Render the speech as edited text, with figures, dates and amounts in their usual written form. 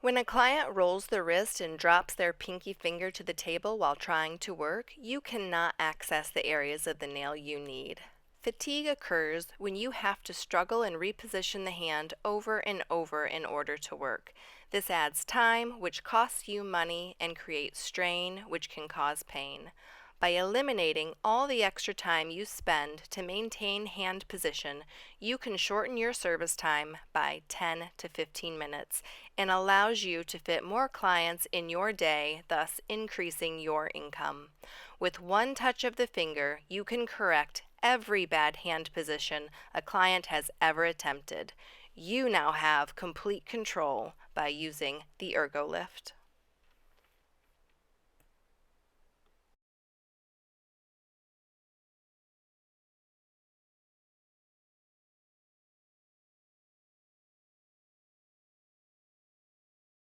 When a client rolls the wrist and drops their pinky finger to the table while trying to work, you cannot access the areas of the nail you need. Fatigue occurs when you have to struggle and reposition the hand over and over in order to work. This adds time, which costs you money, and creates strain, which can cause pain. By eliminating all the extra time you spend to maintain hand position, you can shorten your service time by 10 to 15 minutes and allows you to fit more clients in your day, thus increasing your income. With one touch of the finger, you can correct every bad hand position a client has ever attempted. You now have complete control by using the Ergo Lift.